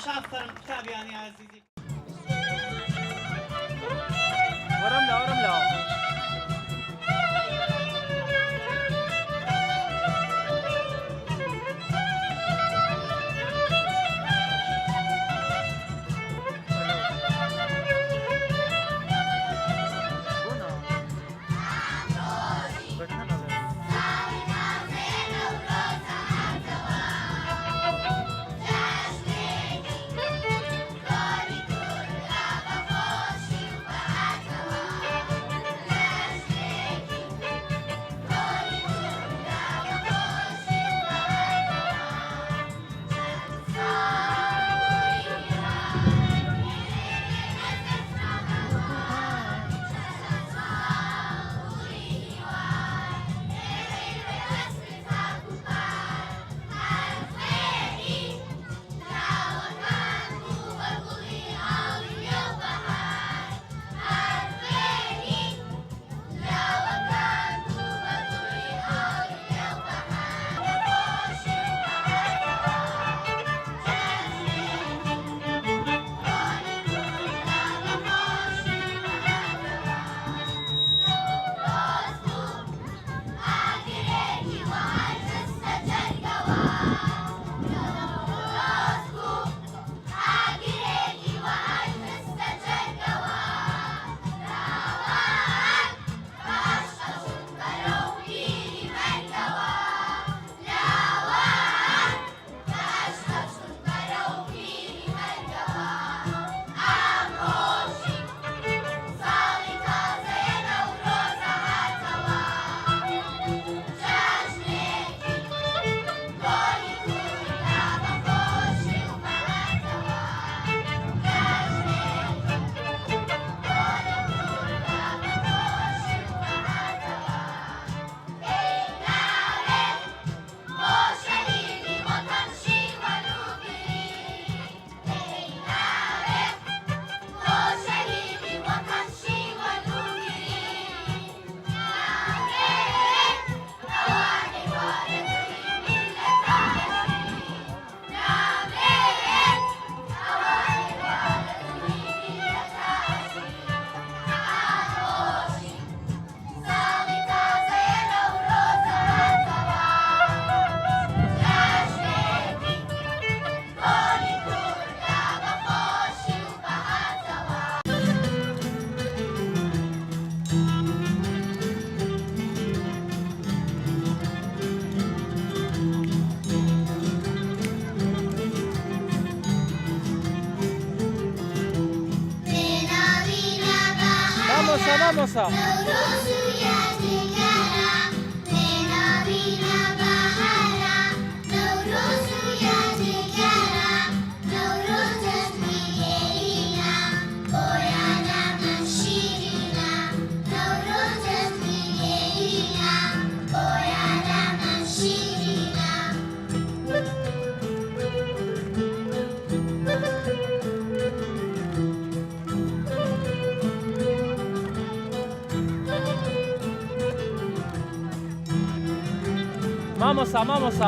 أفطر كتاب يعني يا عزيزي. ورملة ورملة.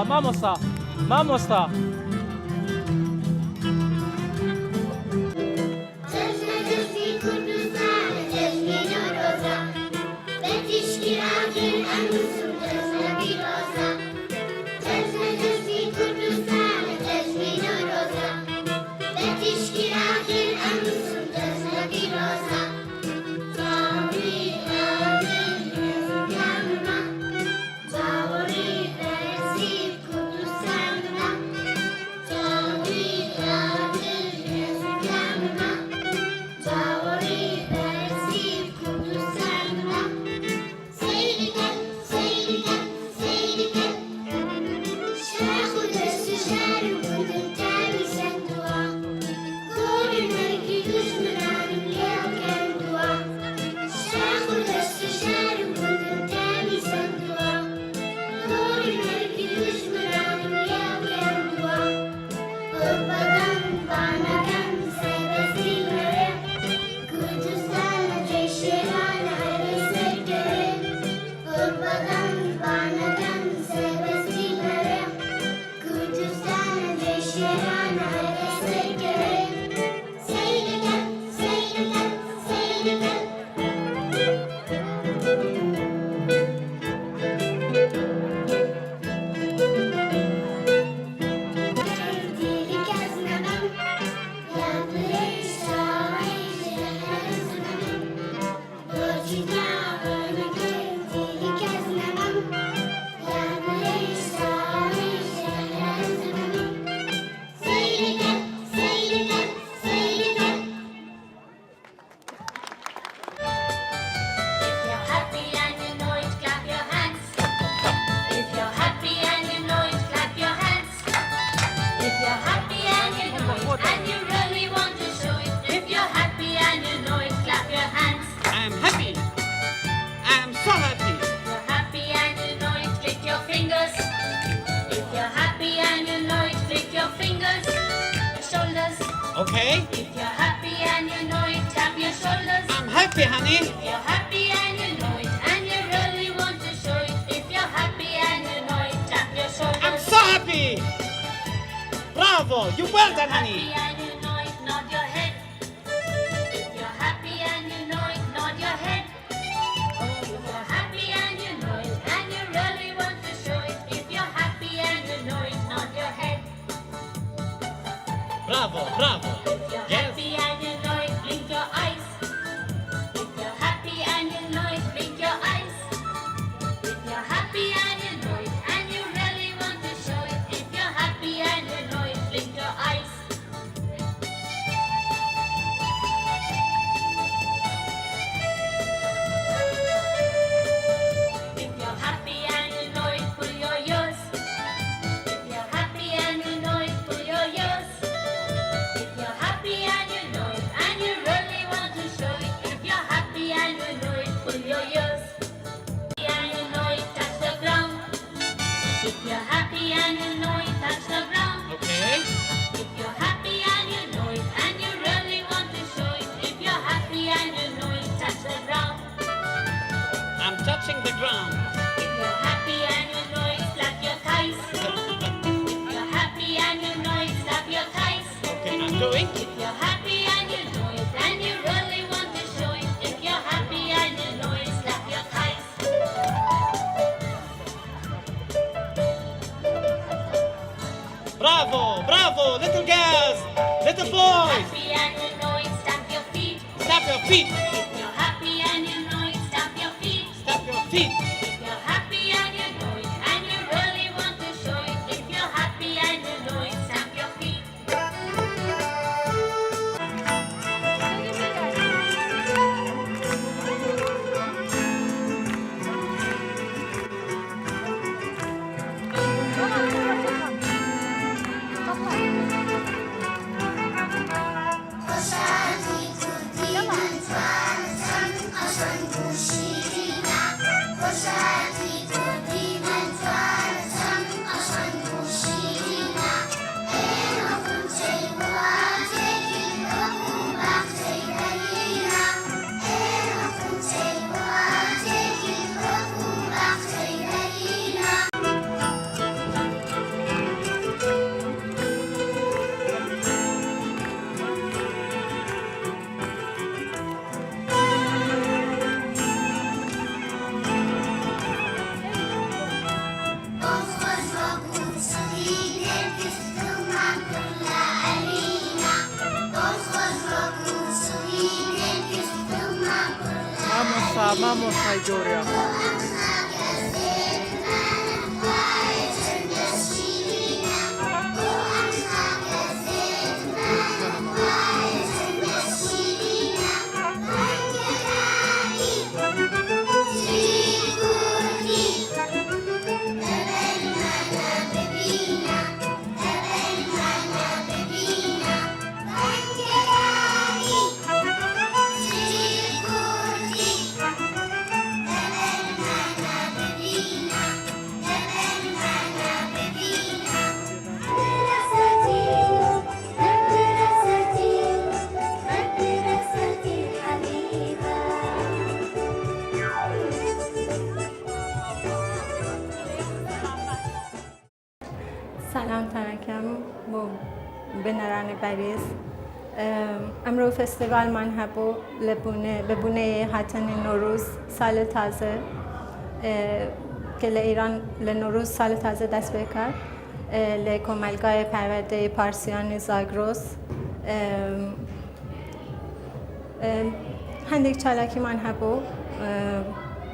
Vamos a. Vamos a. Okay. If you're happy and you know it, tap your shoulders. I'm happy, honey. If you're happy and you know it, and you really want to show it. If you're happy and you know it, tap your shoulders. I'm so happy. Bravo. You well done, Happy honey. and you know it, nod your head. If you're happy and you know it, nod your head. If you're happy and you know it, and you really want to show it. If you're happy and you know it, nod your head. Bravo, bravo. If you're Yes. happy and you know it, blink your eyes. If you're happy and you know it, blink your eyes. If you're happy and you know it, and you really want to show it. If you're happy and you know it, blink your eyes. If you're happy and you know it, pull your ears. If you're happy and you know it, pull your ears. If you're happy and you know it, and you really want to show it. If you're happy and you know it, pull your ears. And you know it, touch the ground. If you're happy and you know it, touch the ground. Okay. If you're happy and you know it, and you really want to show it. If you're happy and you know it, touch the ground. I'm touching the ground. If you're happy and you know it, slap your thighs. If you're happy and you know it, slap your thighs. Okay, I'm doing. If you're happy and you know it, and you really want to show it. If you're happy and you know it, slap your thighs. Bravo, bravo. Little girls, little boys. Happy and you know it, stamp your feet. Stamp your feet. If you're happy and you know it, stamp your feet. Stamp your feet. If you're happy and you know it, and you really want to show it. If you're happy and you know it, stamp your feet. Vamos, Nigeria. سلام تنکم با بنران بریز امرو فستیوال من هبو لبونه هاتن نوروز سال تازه که ایران لنوروز سال تازه دست بکرد لکمالگاه پرورده پارسیان زاگرس هندیک چالاکی من هبو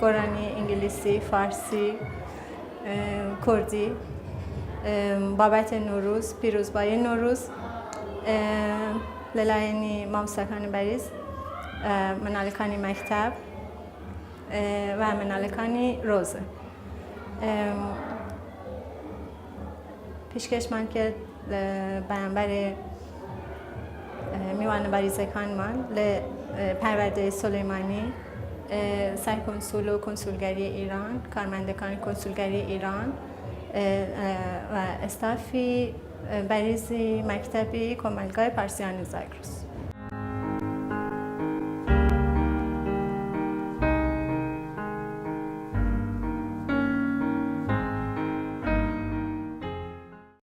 گرانی انگلیسی فارسی کردی بابت نوروز پیروزبایی نوروز للاینی مامسکانی بریز منالکانی مکتب و منالکانی روزه پیشکش من که برانبر میوان بریزکان من پرورده سلیمانی سرکنسول و کنسولگری ایران کارمندکان کنسولگری ایران و استافی بریزی مکتبی کملگاه پارسیانی زاگرس